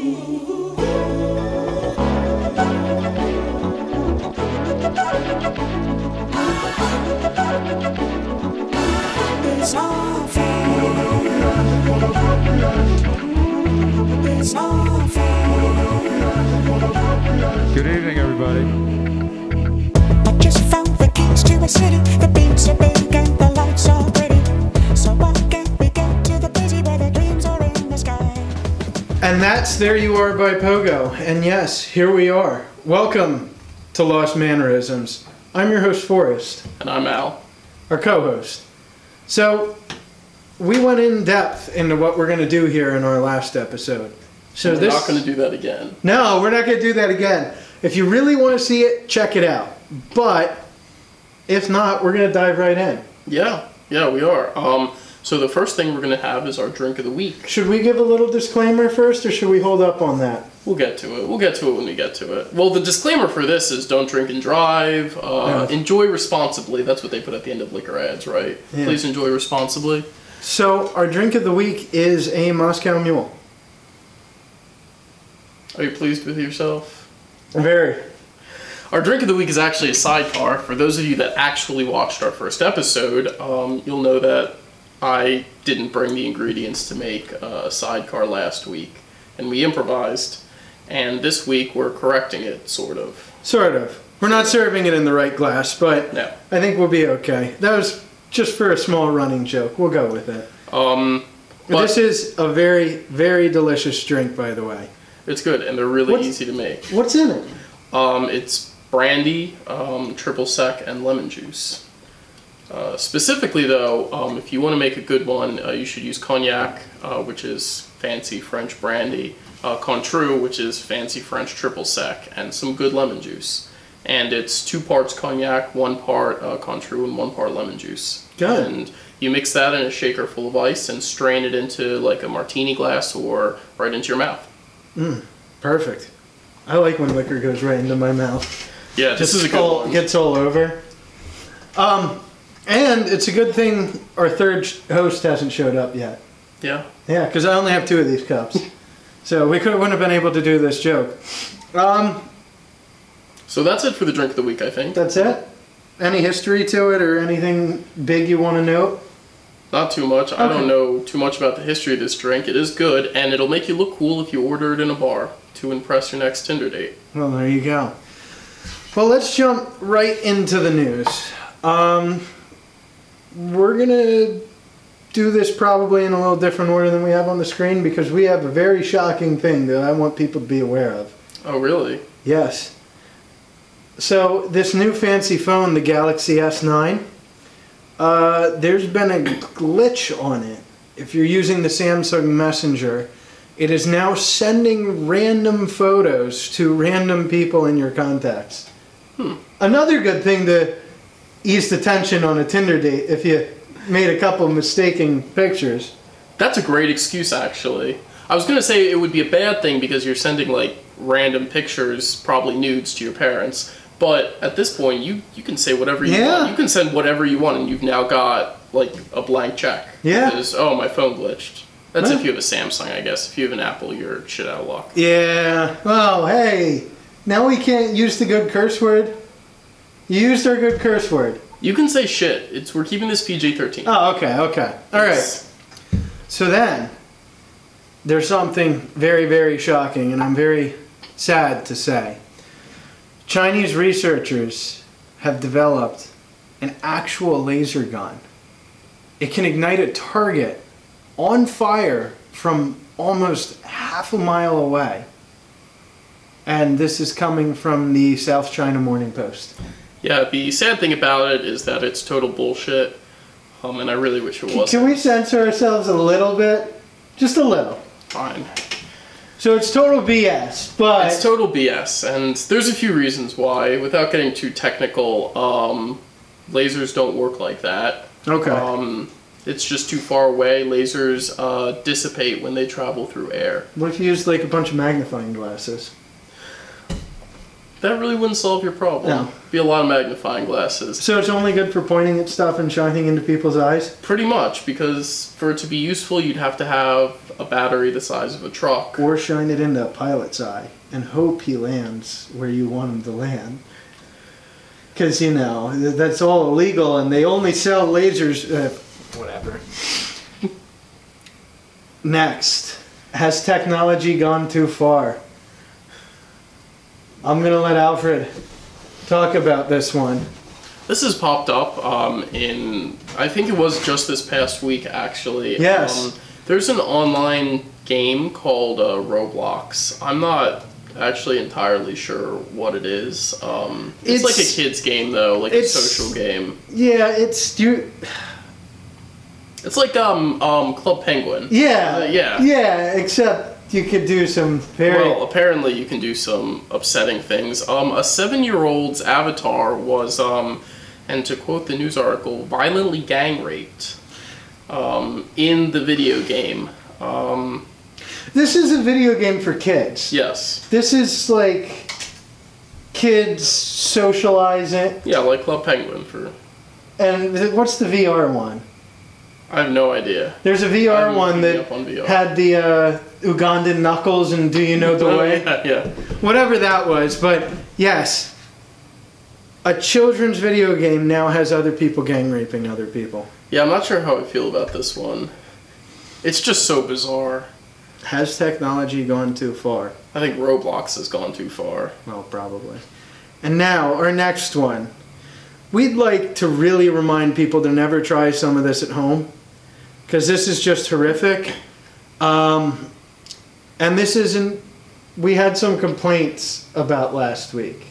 It's all fair. It's all fair. Good evening, everybody. I just found the keys to a city. The beats are big and the lights are pretty. So why can't we go to the busy where the dreams are in the sky? And that's There You Are by Pogo. And yes, here we are. Welcome to Lost Mannerisms. I'm your host, Forrest. And I'm Al. Our co-host. So, we went in depth into what we're going to do here in our last episode. So We're not going to do that again. No, we're not going to do that again. If you really want to see it, check it out. But, if not, we're going to dive right in. Yeah, we are. So the first thing we're going to have is our drink of the week. Should we give a little disclaimer first, or should we hold up on that? We'll get to it. We'll get to it when we get to it. Well, the disclaimer for this is don't drink and drive. Enjoy responsibly. That's what they put at the end of liquor ads, right? Yeah. Please enjoy responsibly. So, our drink of the week is a Moscow Mule. Are you pleased with yourself? Very. Our drink of the week is actually a sidecar. For those of you that actually watched our first episode, you'll know that I didn't bring the ingredients to make a sidecar last week, and we improvised. And this week we're correcting it, sort of. Sort of. We're not serving it in the right glass, but no. I think we'll be okay. That was just for a small running joke. We'll go with it. This is a very, very delicious drink, by the way. It's good, and they're really easy to make. What's in it? It's brandy, triple sec, and lemon juice. Specifically, though, if you want to make a good one, you should use cognac, which is fancy French brandy, Cointreau, which is fancy French triple sec, and some good lemon juice. And it's 2 parts cognac, 1 part Cointreau, and 1 part lemon juice. Good. And you mix that in a shaker full of ice and strain it into like a martini glass or right into your mouth. Perfect. I like when liquor goes right into my mouth. Yeah, this is a good one. Gets all over. And it's a good thing our third host hasn't showed up yet. Yeah. Yeah, because I only have 2 of these cups. So we wouldn't have been able to do this joke. So that's it for the drink of the week, I think. That's it? Any history to it or anything big you want to note? Not too much. Okay. I don't know too much about the history of this drink. It is good, and it'll make you look cool if you order it in a bar to impress your next Tinder date. Well, there you go. Well, let's jump right into the news. We're going to do this probably in a little different order than we have on the screen because we have a very shocking thing that I want people to be aware of. Oh, really? Yes. So, this new fancy phone, the Galaxy S9, there's been a glitch on it. If you're using the Samsung Messenger, it is now sending random photos to random people in your contacts. Another good thing to ease the tension on a Tinder date if you made a couple mistaken pictures. That's a great excuse, actually. I was going to say it would be a bad thing because you're sending like random pictures, probably nudes, to your parents. But at this point, you can say whatever you want. You can send whatever you want, and you've now got like a blank check. Yeah. Because, oh, my phone glitched. That's if you have a Samsung, I guess. If you have an Apple, you're shit out of luck. Yeah. Well, hey. Now we can't use the good curse word. You used our good curse word. You can say shit. We're keeping this PG-13. Oh, okay. All right. So then, there's something very, very shocking, and I'm very sad to say. Chinese researchers have developed an actual laser gun. It can ignite a target on fire from almost half a mile away. And this is coming from the South China Morning Post. Yeah, the sad thing about it is that it's total bullshit, and I really wish it wasn't. Can we censor ourselves a little bit? Just a little. Fine. So it's total BS, but... It's total BS, and there's a few reasons why. Without getting too technical, lasers don't work like that. Okay. It's just too far away. Lasers dissipate when they travel through air. What if you used like a bunch of magnifying glasses? That really wouldn't solve your problem. No. Be a lot of magnifying glasses. So it's only good for pointing at stuff and shining into people's eyes? Pretty much, because for it to be useful, you'd have to have a battery the size of a truck. Or shine it into a pilot's eye and hope he lands where you want him to land. Because, you know, that's all illegal and they only sell lasers. Whatever. Next. Has technology gone too far? I'm going to let Alfred talk about this one. This has popped up in, I think it was just this past week, actually. Yes. There's an online game called Roblox. I'm not actually entirely sure what it is. It's like a kid's game, though, like a social game. Yeah, it's like Club Penguin. Yeah. Yeah. Yeah, except you could do some very... Well, apparently you can do some upsetting things. A 7-year-old's avatar was, and to quote the news article, violently gang raped in the video game. This is a video game for kids. Yes. This is like kids socializing. Yeah, like Club Penguin for... And what's the VR one? I have no idea. There's a VR one that had the Ugandan knuckles and Do You Know the Way? Yeah. Whatever that was, but yes. A children's video game now has other people gang raping other people. Yeah, I'm not sure how I feel about this one. It's just so bizarre. Has technology gone too far? I think Roblox has gone too far. Well, probably. And now, our next one. We'd like to really remind people to never try some of this at home, because this is just horrific. And this isn't... We had some complaints about last week.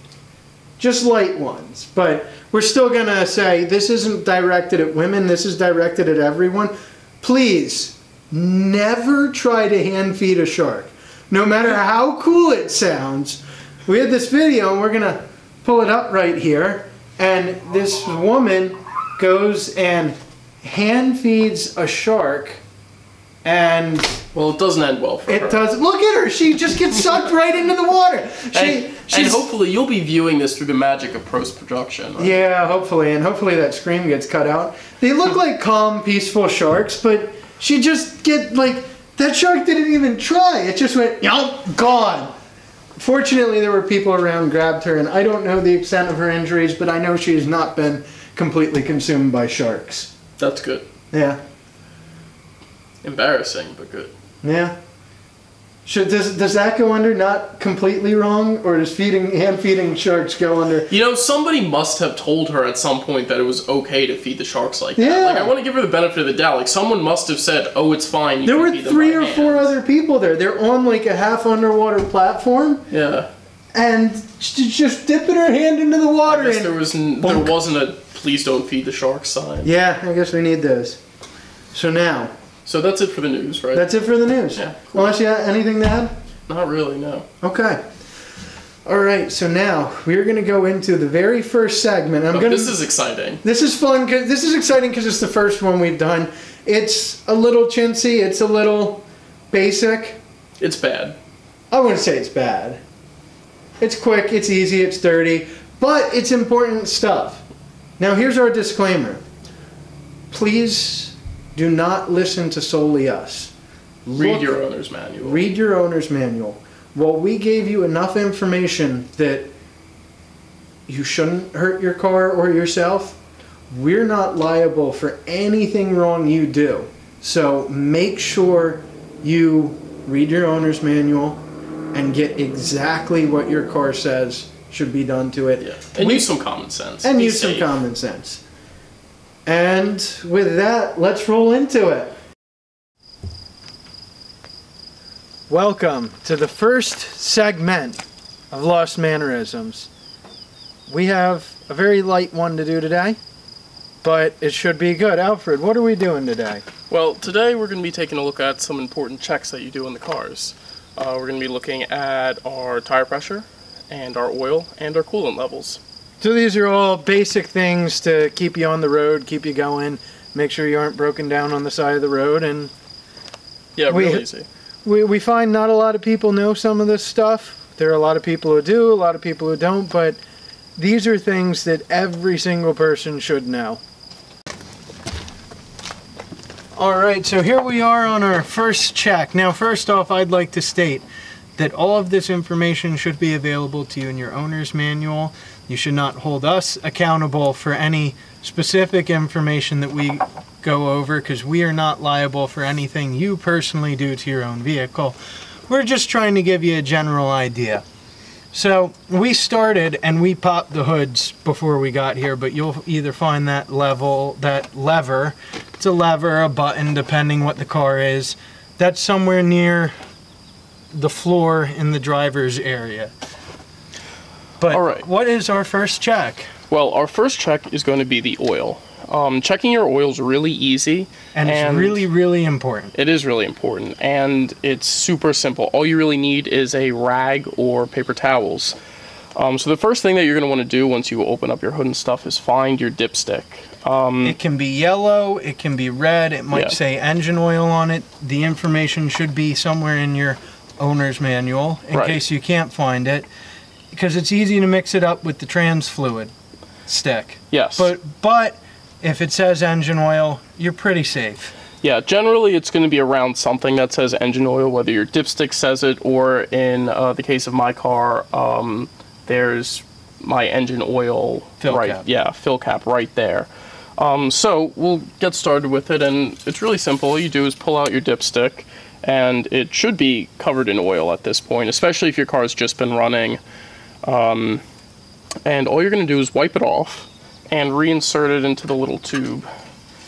Just light ones. But we're still going to say this isn't directed at women. This is directed at everyone. Please, never try to hand feed a shark. No matter how cool it sounds. We had this video, and we're going to pull it up right here. And this woman goes and hand feeds a shark, and... Well, it doesn't end well for her. It does. Look at her. She just gets sucked right into the water. And hopefully you'll be viewing this through the magic of post-production. Right? Yeah, hopefully. And hopefully that scream gets cut out. They look like calm, peaceful sharks, but she just that shark didn't even try. It just went, yup, gone. Fortunately, there were people around, grabbed her, and I don't know the extent of her injuries, but I know she has not been completely consumed by sharks. That's good. Yeah. Embarrassing, but good. Yeah. Does that go under not completely wrong, or does hand feeding sharks go under? You know, somebody must have told her at some point that it was okay to feed the sharks like that. Yeah. Like, I want to give her the benefit of the doubt. Like, someone must have said, "Oh, it's fine." There were 3 or 4 other people there. They're on like a half underwater platform. Yeah. And she's just dipping her hand into the water. I guess there wasn't a "please don't feed the sharks" sign. Yeah, I guess we need those. So now. So that's it for the news, right? That's it for the news. Yeah. Cool. Unless you have anything to add? Not really, no. Okay. All right, so now we're going to go into the very first segment. This is exciting. This is fun. This is exciting because it's the first one we've done. It's a little chintzy. It's a little basic. It's bad. I wouldn't say it's bad. It's quick, it's easy, it's dirty, but it's important stuff. Now here's our disclaimer. Please do not listen to solely us. Read your owner's manual. Read your owner's manual. Well, we gave you enough information that you shouldn't hurt your car or yourself. We're not liable for anything wrong you do. So make sure you read your owner's manual and get exactly what your car says should be done to it. Yeah. And use some common sense. And use some common sense. And with that, let's roll into it. Welcome to the first segment of Lost Mannerisms. We have a very light one to do today, but it should be good. Alfred, what are we doing today? Well, today we're going to be taking a look at some important checks that you do in the cars. We're going to be looking at our tire pressure, and our oil, and our coolant levels. So these are all basic things to keep you on the road, keep you going, make sure you aren't broken down on the side of the road, and yeah, real easy. We find not a lot of people know some of this stuff. There are a lot of people who do, a lot of people who don't, but these are things that every single person should know. Alright, so here we are on our first check. Now, first off, I'd like to state that all of this information should be available to you in your owner's manual. You should not hold us accountable for any specific information that we go over, because we are not liable for anything you personally do to your own vehicle. We're just trying to give you a general idea. So we started and we popped the hoods before we got here, but you'll either find that lever, it's a lever, a button, depending what the car is, that's somewhere near the floor in the driver's area. But all right, what is our first check? Well, our first check is going to be the oil. Checking your oil is really easy. And it's really, really important. It is really important, and it's super simple. All you really need is a rag or paper towels. So the first thing that you're going to want to do once you open up your hood and stuff is find your dipstick. It can be yellow, it can be red, it might say engine oil on it. The information should be somewhere in your owner's manual in case you can't find it, because it's easy to mix it up with the trans fluid stick. Yes. But if it says engine oil, you're pretty safe. Yeah, generally it's going to be around something that says engine oil, whether your dipstick says it, or in the case of my car, there's my engine oil fill cap. Yeah, fill cap right there. So we'll get started with it, and it's really simple. All you do is pull out your dipstick, and it should be covered in oil at this point, especially if your car's just been running. And all you're going to do is wipe it off and reinsert it into the little tube.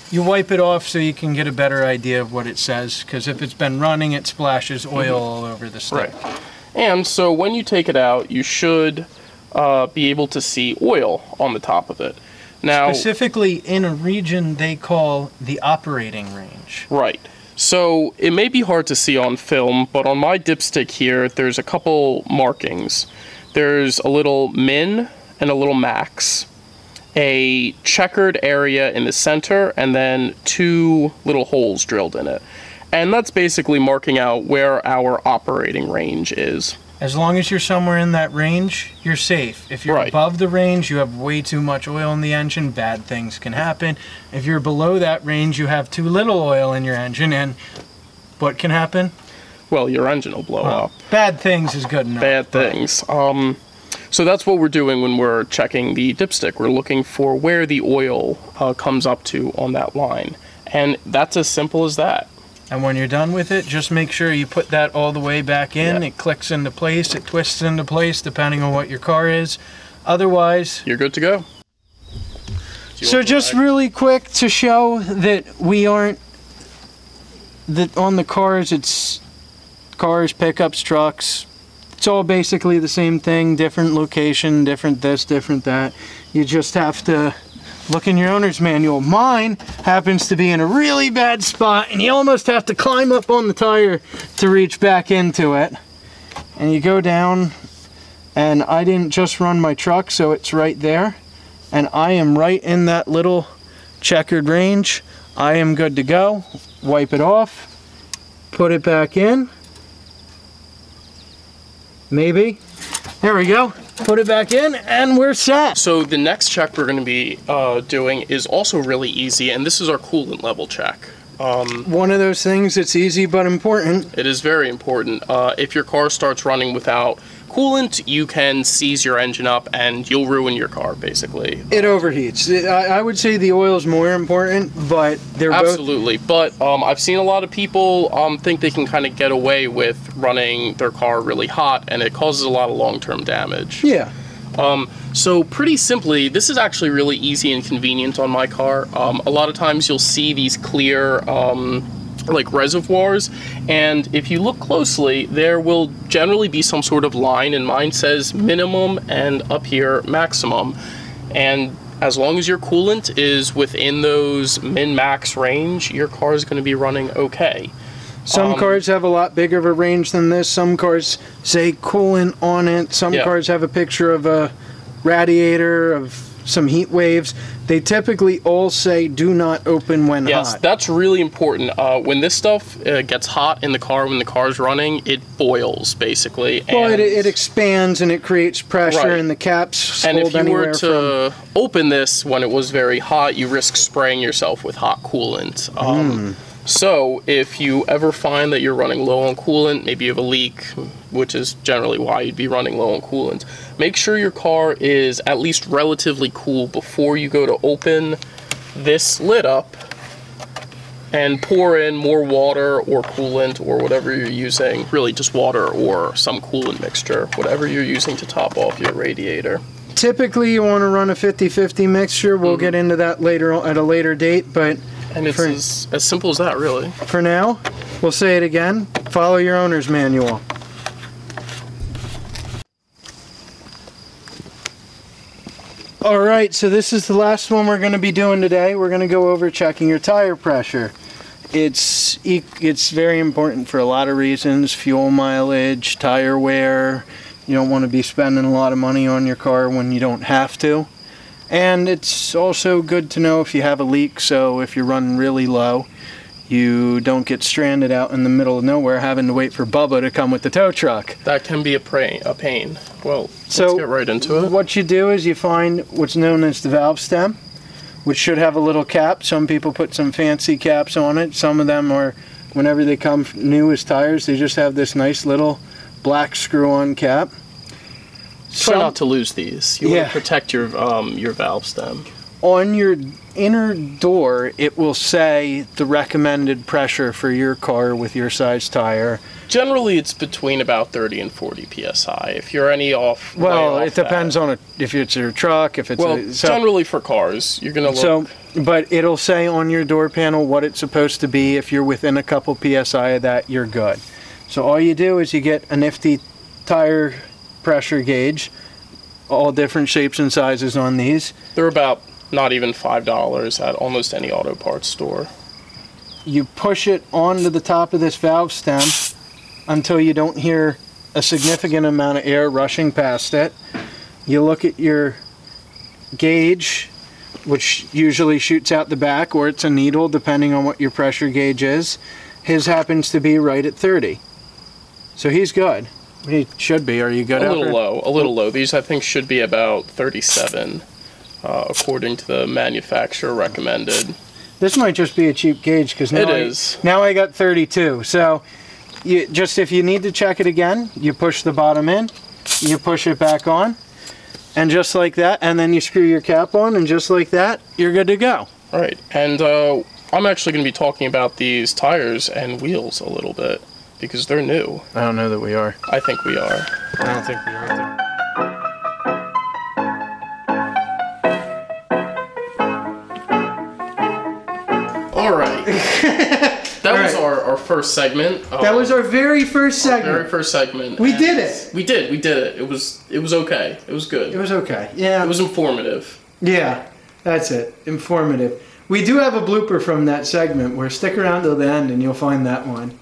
You wipe it off so you can get a better idea of what it says, because if it's been running, it splashes oil all over the stick. Right. And so when you take it out, you should be able to see oil on the top of it. Now, specifically in a region they call the operating range. Right. So it may be hard to see on film, but on my dipstick here, there's a couple markings. There's a little min and a little max, a checkered area in the center, and then two little holes drilled in it. And that's basically marking out where our operating range is. As long as you're somewhere in that range, you're safe. If you're above the range, you have way too much oil in the engine, bad things can happen. If you're below that range, you have too little oil in your engine, and what can happen? Well, your engine will blow up. Bad things is good enough. Bad things. So that's what we're doing when we're checking the dipstick. We're looking for where the oil comes up to on that line. And that's as simple as that. And when you're done with it, just make sure you put that all the way back in. It clicks into place, it twists into place, depending on what your car is. Otherwise, you're good to go. So just really quick to show that we aren't, that on the cars, it's cars, pickups, trucks. It's all basically the same thing, different location, different this, different that. You just have to look in your owner's manual. Mine happens to be in a really bad spot, and you almost have to climb up on the tire to reach back into it. And you go down, and I didn't just run my truck, so it's right there. And I am right in that little checkered range. I am good to go. Wipe it off, put it back in. Maybe. There we go. Put it back in, and we're set. So the next check we're going to be doing is also really easy, and this is our coolant level check. One of those things that's easy but important. It is very important. If your car starts running without coolant, you can seize your engine up and you'll ruin your car, basically. It overheats. I would say the oil is more important, but they're absolutely. But I've seen a lot of people think they can kind of get away with running their car really hot, and it causes a lot of long-term damage. Yeah. So pretty simply, this is actually really easy and convenient on my car. A lot of times you'll see these clear like reservoirs, and if you look closely, there will generally be some sort of line, and mine says minimum and up here maximum. And as long as your coolant is within those min-max range, your car is going to be running okay. Some cars have a lot bigger of a range than this. Some cars say coolant on it. Some cars have a picture of a radiator, of some heat waves. They typically all say do not open when hot. Yes, that's really important. When this stuff gets hot in the car, when the car's running, it boils, basically. Well, And it expands and it creates pressure, Right. and the caps And hold if you anywhere were to open this when it was very hot, you risk spraying yourself with hot coolant. So if you ever find that you're running low on coolant, maybe you have a leak, which is generally why you'd be running low on coolant, make sure your car is at least relatively cool before you go to open this lid up and pour in more water or coolant or whatever you're using, really just water or some coolant mixture, whatever you're using to top off your radiator. Typically, you want to run a 50-50 mixture. We'll get into that later at a later date, but And it's as simple as that, really. for now, we'll say it again, follow your owner's manual. Alright, so this is the last one we're going to be doing today. We're going to go over checking your tire pressure. It's very important for a lot of reasons. Fuel mileage, tire wear. You don't want to be spending a lot of money on your car when you don't have to. And it's also good to know if you have a leak, so if you're running really low, you don't get stranded out in the middle of nowhere having to wait for Bubba to come with the tow truck. That can be a pain. Well, So let's get right into it. What you do is you find what's known as the valve stem, which should have a little cap. Some people put some fancy caps on it. Some of them are, whenever they come new as tires, they just have this nice little black screw-on cap. Try not to lose these. You Yeah. want to protect your valve stem. On your inner door, it will say the recommended pressure for your car with your size tire. Generally, it's between about 30 and 40 psi. If you're any off, Well, way it off depends that. on if it's a truck, if it's Well, generally for cars, you're gonna look. but it'll say on your door panel what it's supposed to be. If you're within a couple psi of that, you're good. So all you do is you get a nifty tire pressure gauge, all different shapes and sizes on these. They're about not even $5 at almost any auto parts store. You push it onto the top of this valve stem until you don't hear a significant amount of air rushing past it. You look at your gauge, which usually shoots out the back, or it's a needle depending on what your pressure gauge is. His happens to be right at 30. So he's good. He should be. Are you good? A little low. These I think should be about 37, according to the manufacturer recommended. This might just be a cheap gauge because now I got 32. So if you need to check it again, you push the bottom in, you push it back on, and just like that, and then you screw your cap on, and just like that, you're good to go. All right, and I'm actually going to be talking about these tires and wheels a little bit because they're new. I don't know that we are. I think we are. I don't think we are. All right. That was our first segment. That was our very first segment. Very first segment. We and did it. We did it. It was okay. It was good. It was okay. Yeah. It was informative. Yeah, that's it. Informative. We do have a blooper from that segment where stick around till the end and you'll find that one.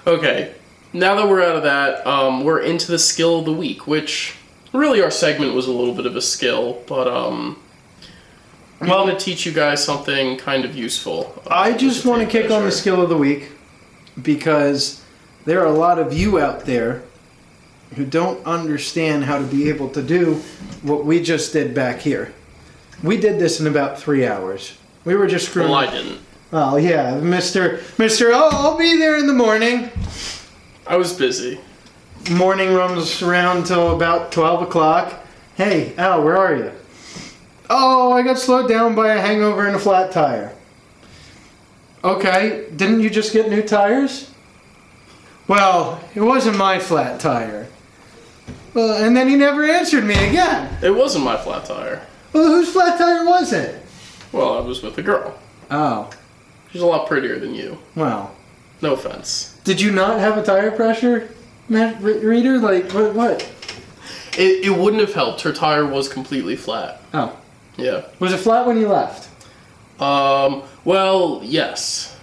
Okay. Now that we're out of that, we're into the skill of the week, which really our segment was a little bit of a skill, but we want to teach you guys something kind of useful. I just want to kick on the skill of the week because there are a lot of you out there who don't understand how to be able to do what we just did back here. We did this in about 3 hours. We were just screwing. Well, I didn't. Oh yeah, Mr. I'll be there in the morning. I was busy. Morning runs around till about 12 o'clock. Hey, Al, where are you? Oh, I got slowed down by a hangover and a flat tire. Okay, didn't you just get new tires? Well, it wasn't my flat tire. Well, and then he never answered me again. It wasn't my flat tire. Well, whose flat tire was it? Well, I was with a girl. Oh, She's a lot prettier than you. well. No offense. Did you not have a tire pressure reader? Like, what? It wouldn't have helped. Her tire was completely flat. Oh. Yeah. Was it flat when you left? Well, yes.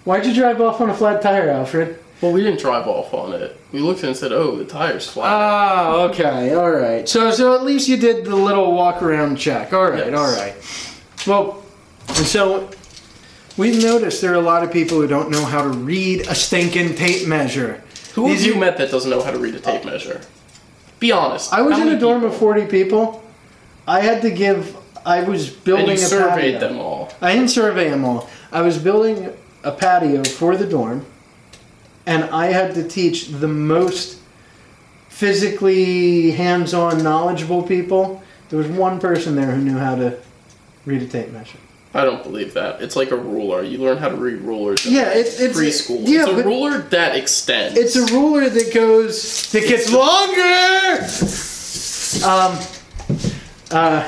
Why'd you drive off on a flat tire, Alfred? Well, we didn't drive off on it. We looked and said, "Oh, the tire's flat." Oh, okay, all right. So at least you did the little walk around check. All right, Yes. all right. Well, so we've noticed there are a lot of people who don't know how to read a stinking tape measure. Who have These you are- met that doesn't know how to read a tape measure? Be honest. I was How in a many dorm people? of 40 people. I had to give. I was building And you a surveyed patio. them all. I didn't survey them all. I was building a patio for the dorm, and I had to teach the most physically hands-on knowledgeable people. There was one person there who knew how to read a tape measure. I don't believe that. It's like a ruler. You learn how to read rulers in Yeah, it's preschool. Yeah, it's a but ruler that extends. it's a ruler that gets longer.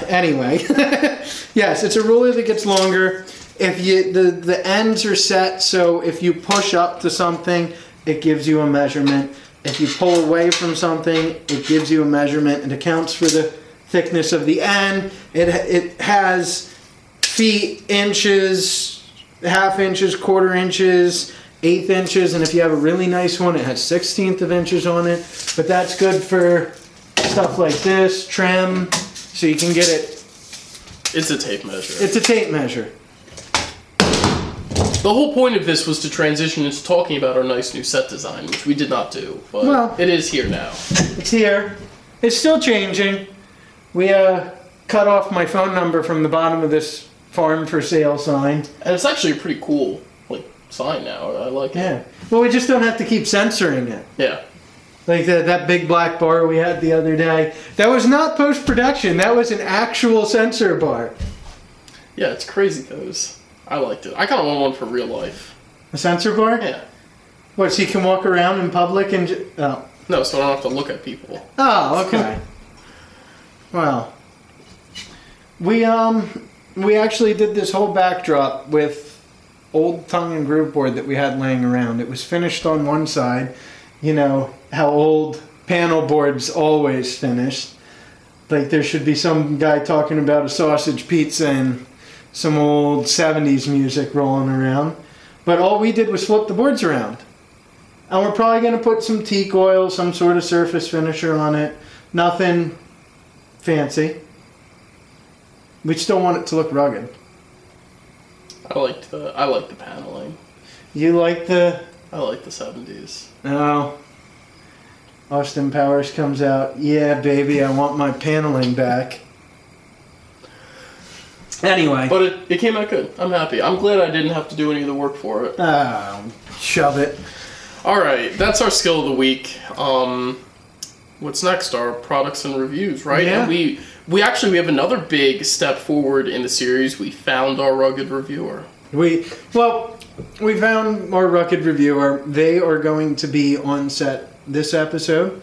Anyway, yes, it's a ruler that gets longer. If the ends are set, so if you push up to something, it gives you a measurement. If you pull away from something, it gives you a measurement. It accounts for the thickness of the end. It has feet, inches, half inches, quarter inches, eighth inches, and if you have a really nice one, it has 1/16 of inches on it. But that's good for stuff like this, trim, so you can get it. It's a tape measure. It's a tape measure. The whole point of this was to transition into talking about our nice new set design, which we did not do, but Well- it is here now. It's here. It's still changing. We cut off my phone number from the bottom of this farm for sale sign. And it's actually a pretty cool sign now. I like it. Yeah. Well, we just don't have to keep censoring it. Yeah. Like that big black bar we had the other day. That was not post-production. That was an actual censor bar. Yeah, it's crazy those. I liked it. I kind of want one for real life. A censor bar? Yeah. What, so you can walk around in public and oh. No, so I don't have to look at people. Oh, okay. Well, we actually did this whole backdrop with old tongue and groove board that we had laying around. It was finished on one side, you know how old panel boards always finish. Like there should be some guy talking about a sausage pizza and some old 70s music rolling around. But all we did was flip the boards around. And we're probably going to put some teak oil, some sort of surface finisher on it. Nothing fancy. We still want it to look rugged. I like the paneling. You like the... I like the 70s. Oh. Austin Powers comes out. Yeah, baby, I want my paneling back. Anyway. But it came out good. I'm happy. I'm glad I didn't have to do any of the work for it. Oh, shove it. Alright, that's our skill of the week. What's next? Our products and reviews, right? Yeah. And we have another big step forward in the series. We found our rugged reviewer. We found our rugged reviewer. They are going to be on set this episode.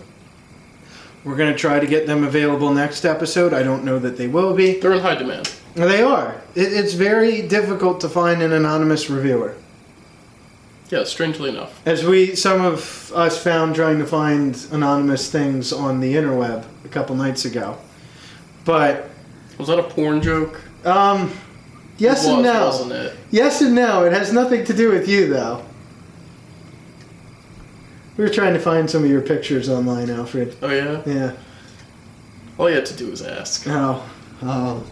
We're going to try to get them available next episode. I don't know that they will be. They're in high demand. They are. It's very difficult to find an anonymous reviewer. Yeah, strangely enough. As some of us found trying to find anonymous things on the interweb a couple nights ago. But, Was that a porn joke? yes and no. Wasn't it? Yes and no. It has nothing to do with you, though. We were trying to find some of your pictures online, Alfred. Oh, yeah? Yeah. All you had to do was ask. Oh. All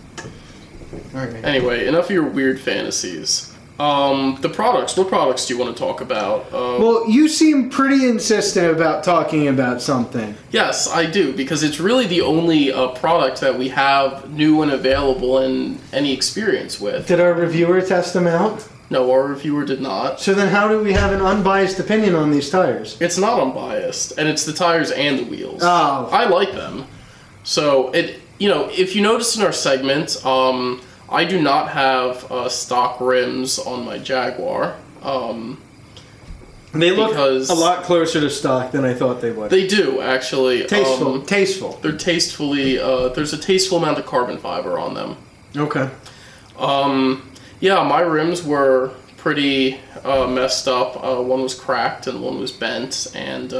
right. Anyway, enough of your weird fantasies. The products. What products do you want to talk about? Well, you seem pretty insistent about talking about something. Yes, I do, because it's really the only product that we have new and available and any experience with. Did our reviewer test them out? No, our reviewer did not. So then how do we have an unbiased opinion on these tires? It's not unbiased, and it's the tires and the wheels. Oh. I like them. So, if you notice in our segment, I do not have stock rims on my Jaguar. They look because a lot closer to stock than I thought they would. They do, actually. Tasteful. Tasteful. They're tastefully, there's a tasteful amount of carbon fiber on them. Okay. Yeah, my rims were pretty messed up. One was cracked and one was bent, and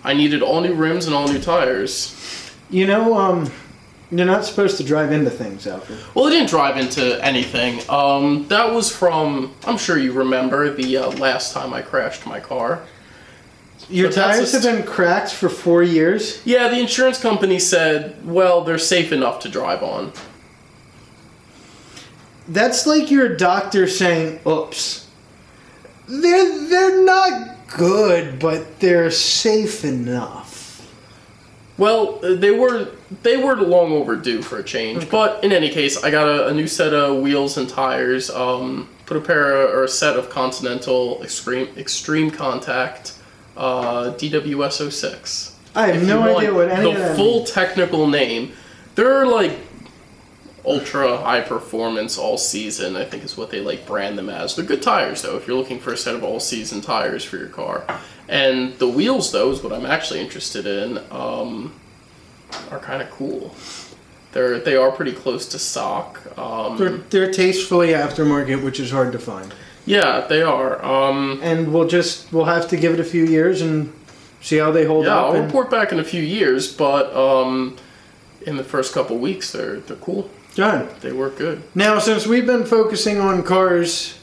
I needed all new rims and all new tires. You know, you're not supposed to drive into things, Alfred. Well, I didn't drive into anything. That was from, I'm sure you remember, the last time I crashed my car. Your But that's tires have just- been cracked for 4 years? Yeah, the insurance company said, well, they're safe enough to drive on. That's like your doctor saying, oops. They're not good, but they're safe enough. Well, they were long overdue for a change, but in any case, I got a new set of wheels and tires. Put a set of Continental Extreme Contact DWS06. I have If no you want idea what any of the that full means. technical name. They're like ultra high performance all season, I think is what they like brand them as. They're good tires though if you're looking for a set of all season tires for your car. And the wheels though is what I'm actually interested in, are kind of cool. They are pretty close to stock. They're tastefully aftermarket, which is hard to find. Yeah, they are. And we'll have to give it a few years and see how they hold Yeah, up. I'll and- report back in a few years, but in the first couple weeks they're cool. Good. They work good. Now, since we've been focusing on cars,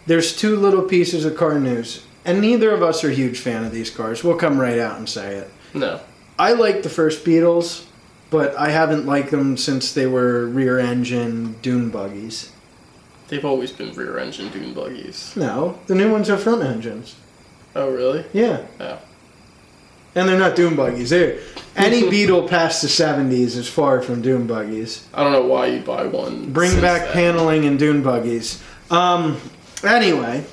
there's two little pieces of car news. And neither of us are a huge fan of these cars. We'll come right out and say it. No. I like the first Beetles, but I haven't liked them since they were rear-engine dune buggies. They've always been rear-engine dune buggies. No, the new ones are front engines. Oh, really? Yeah. Yeah. And they're not dune buggies. Any Beetle past the 70s is far from dune buggies. I don't know why you'd buy one. Bring since back then. paneling and dune buggies. Anyway,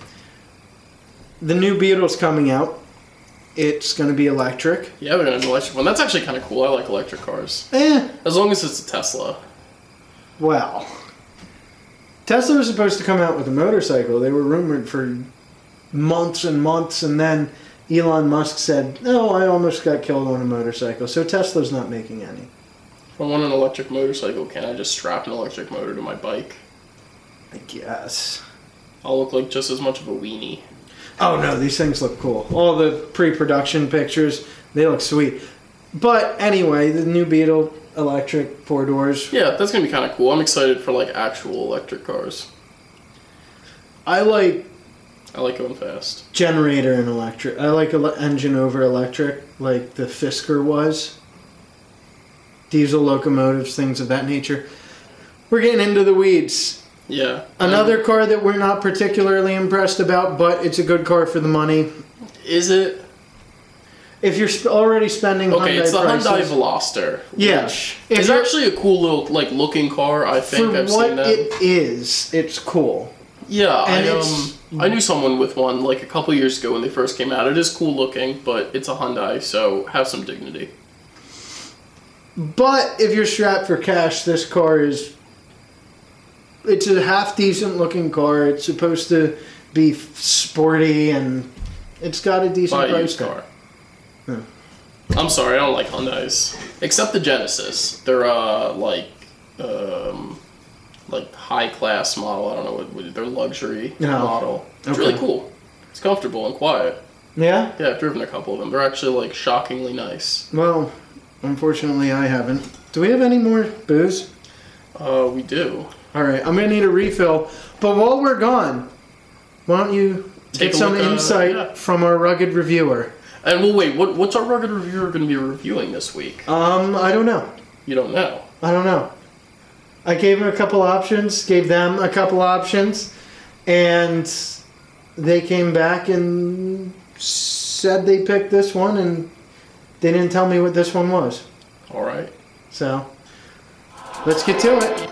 the new Beetle's coming out. It's going to be electric. Yeah, they're gonna do an electric one. That's actually kind of cool. I like electric cars. As long as it's a Tesla. Well, Tesla was supposed to come out with a motorcycle. They were rumored for months and months, and then Elon Musk said, "No, I almost got killed on a motorcycle." So Tesla's not making any. If I want an electric motorcycle, can I just strap an electric motor to my bike? I guess. I'll look like just as much of a weenie. Oh no, these things look cool. All the pre-production pictures, they look sweet. But anyway, the new Beetle, electric, 4 doors. Yeah, that's gonna be kind of cool. I'm excited for like actual electric cars. I like I like going fast. generator and electric. I like engine over electric, like the Fisker was. Diesel locomotives, things of that nature. We're getting into the weeds. Yeah. Another car that we're not particularly impressed about, but it's a good car for the money. Is it? If you're already spending Okay, Hyundai it's the prices, Hyundai Veloster. Yeah. Which If is you're- actually a cool little like looking car. I think for I've what seen that. it is, it's cool. Yeah, And I knew someone with one like a couple years ago when they first came out. It is cool looking, but it's a Hyundai, so have some dignity. But if you're strapped for cash, this car is... It's a half decent looking car. It's supposed to be sporty, and it's got a decent Buy a price used tag. car. Yeah. I'm sorry, I don't like Hyundais. Except the Genesis. They're like high class model. I don't know what they're luxury No. model. It's Okay. really cool. It's comfortable and quiet. Yeah? Yeah, I've driven a couple of them. They're actually like shockingly nice. Well, unfortunately I haven't. Do we have any more booze? We do. Alright, I'm going to need a refill. But while we're gone, why don't you Take get a some look, insight yeah. from our rugged reviewer? And well, wait, what's our rugged reviewer going to be reviewing this week? I don't know. You don't know. I don't know. I gave him a couple options, gave them a couple options, and they came back and said they picked this one, and they didn't tell me what this one was. All right. So, let's get to it.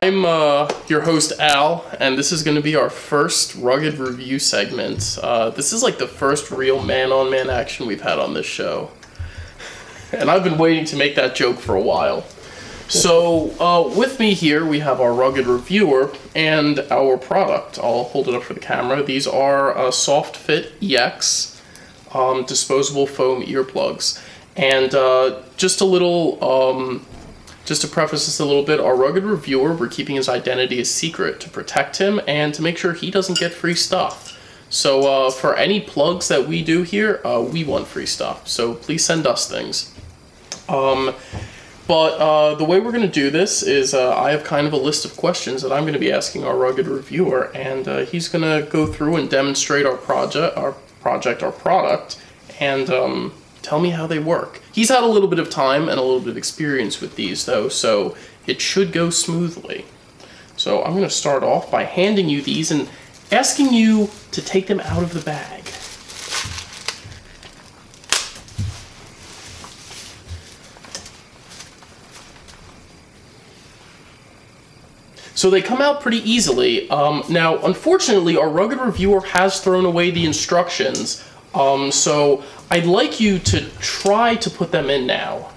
I'm your host Al, and this is going to be our first rugged review segment. This is like the first real man-on-man action we've had on this show, and I've been waiting to make that joke for a while. So with me here we have our rugged reviewer and our product. I'll hold it up for the camera. These are Soft Fit EX disposable foam earplugs, and just a little. Just to preface this a little bit, our rugged reviewer, we're keeping his identity a secret to protect him and to make sure he doesn't get free stuff. So for any plugs that we do here, we want free stuff. So please send us things. But But the way we're going to do this is I have kind of a list of questions that I'm going to be asking our rugged reviewer, and he's going to go through and demonstrate our product, and tell me how they work. He's had a little bit of time and a little bit of experience with these, though, so it should go smoothly. So I'm going to start off by handing you these and asking you to take them out of the bag. So they come out pretty easily. Now, unfortunately, our rugged reviewer has thrown away the instructions, so I'd like you to try to put them in now.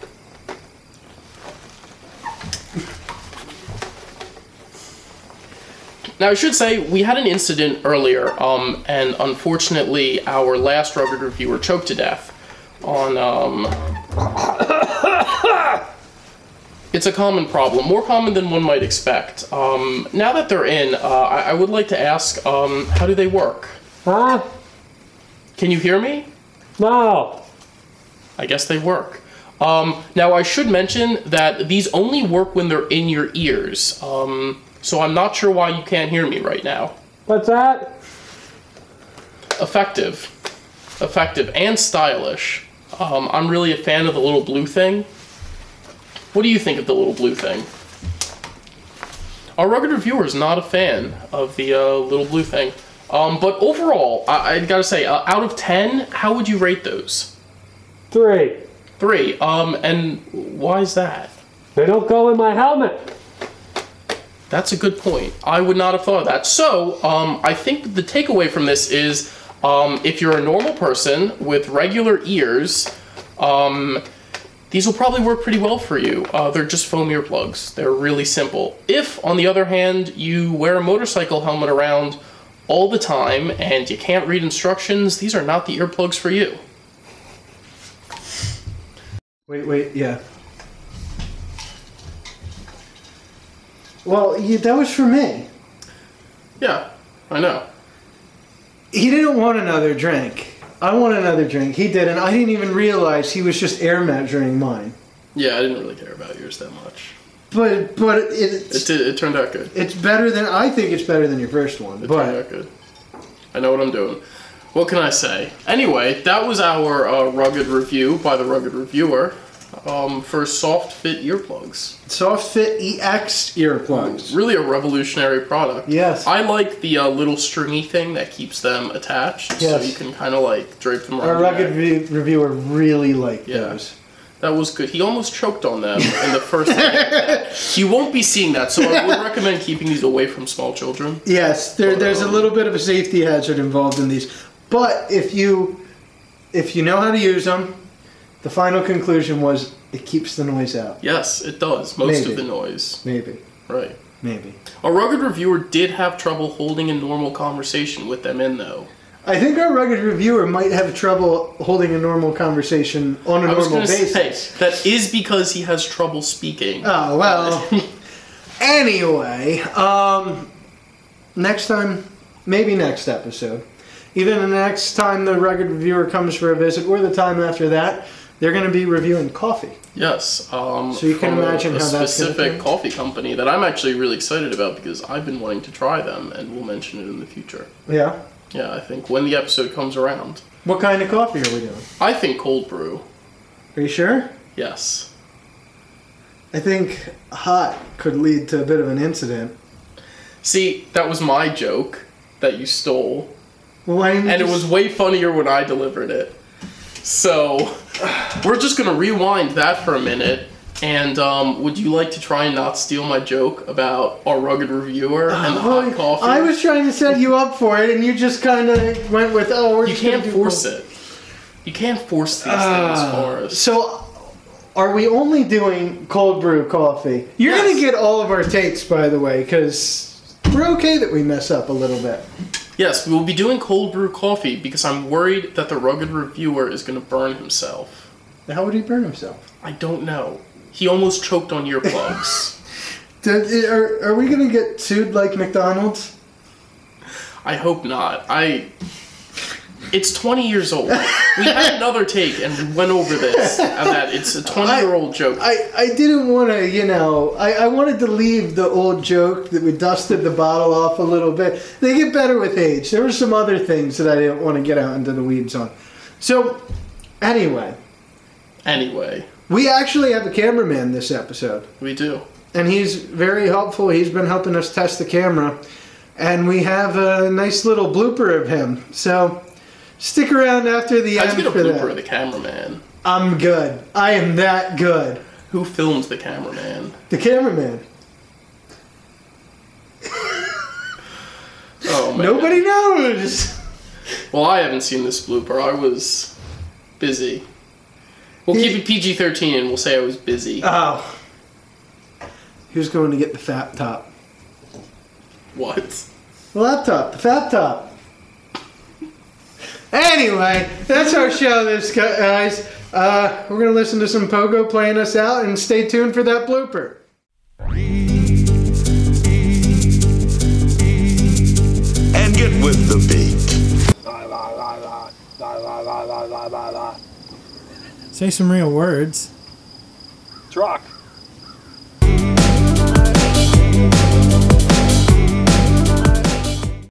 Now, I should say, we had an incident earlier, and unfortunately, our last rugged reviewer choked to death on, It's a common problem, more common than one might expect. Now that they're in, I would like to ask, how do they work? Huh? Can you hear me? No. I guess they work. Now, I should mention that these only work when they're in your ears, so I'm not sure why you can't hear me right now. What's that? Effective. Effective and stylish. I'm really a fan of the little blue thing. What do you think of the little blue thing? Our rugged reviewer is not a fan of the little blue thing. But overall, I gotta say, out of 10, how would you rate those? 3. 3. And why is that? They don't go in my helmet. That's a good point. I would not have thought of that. So, I think the takeaway from this is, if you're a normal person with regular ears, these will probably work pretty well for you. They're just foam earplugs. They're really simple. If, on the other hand, you wear a motorcycle helmet around all the time and you can't read instructions, these are not the earplugs for you. Wait, yeah. Well, that was for me. Yeah, I know. He didn't want another drink. I want another drink. He didn't. I didn't even realize he was just air measuring mine. Yeah, I didn't really care about yours that much. But it turned out good. It's better than, I think it's better than your first one. It turned out good. I know what I'm doing. What can I say? Anyway, that was our rugged review by the rugged reviewer for soft fit earplugs. Soft Fit EX earplugs. Really a revolutionary product. Yes. I like the little stringy thing that keeps them attached, yes. so you can kind of like drape them around. Our rugged reviewer really liked those. That was good. He almost choked on them in the first thing. You won't be seeing that, so I would recommend keeping these away from small children. Yes, there's a little bit of a safety hazard involved in these. But if you know how to use them, the final conclusion was it keeps the noise out. Yes, it does. Most of the noise. Maybe. Right. Maybe. Our rugged reviewer did have trouble holding a normal conversation with them in, though. I think our rugged reviewer might have trouble holding a normal conversation on a normal basis. Say, that is because he has trouble speaking. Oh, well. Anyway, next time, maybe next episode, either the next time the rugged reviewer comes for a visit or the time after that, they're going to be reviewing coffee. Yes. So you can imagine how that's going to specific coffee company that I'm actually really excited about because I've been wanting to try them, and we'll mention it in the future. Yeah? Yeah, I think when the episode comes around. What kind of coffee are we doing? I think cold brew. Are you sure? Yes. I think hot could lead to a bit of an incident. See, that was my joke that you stole. Well, why didn't you it was way funnier when I delivered it. So, we're just going to rewind that for a minute. And would you like to try and not steal my joke about our rugged reviewer and the hot coffee? I was trying to set you up for it, and you just kind of went with, You can't force it. You can't force these things for us. So, are we only doing cold brew coffee? You're going to get all of our takes, by the way, because we're okay that we mess up a little bit. Yes, we will be doing cold brew coffee because I'm worried that the rugged reviewer is going to burn himself. How would he burn himself? I don't know. He almost choked on earplugs. Are we going to get sued like McDonald's? I hope not. It's 20 years old. We had another take and we went over this. And that it's a 20-year-old joke. I didn't want to, you know, I wanted to leave the old joke that we dusted the bottle off a little bit. They get better with age. There were some other things that I didn't want to get out into the weeds on. So, anyway, we actually have a cameraman this episode. We do. And he's very helpful. He's been helping us test the camera. And we have a nice little blooper of him. So, stick around after the end for that. How'd you get a blooper of the cameraman? I'm good. I am that good. Who films the cameraman? The cameraman. Oh, man. Nobody knows. Well, I haven't seen this blooper. I was busy. We'll keep it PG-13 and we'll say I was busy. Oh. Who's going to get the fat top? What? The laptop. The fat top. Anyway, that's our show, guys. We're going to listen to some Pogo playing us out and stay tuned for that blooper. And get with the beat. Say some real words. Truck.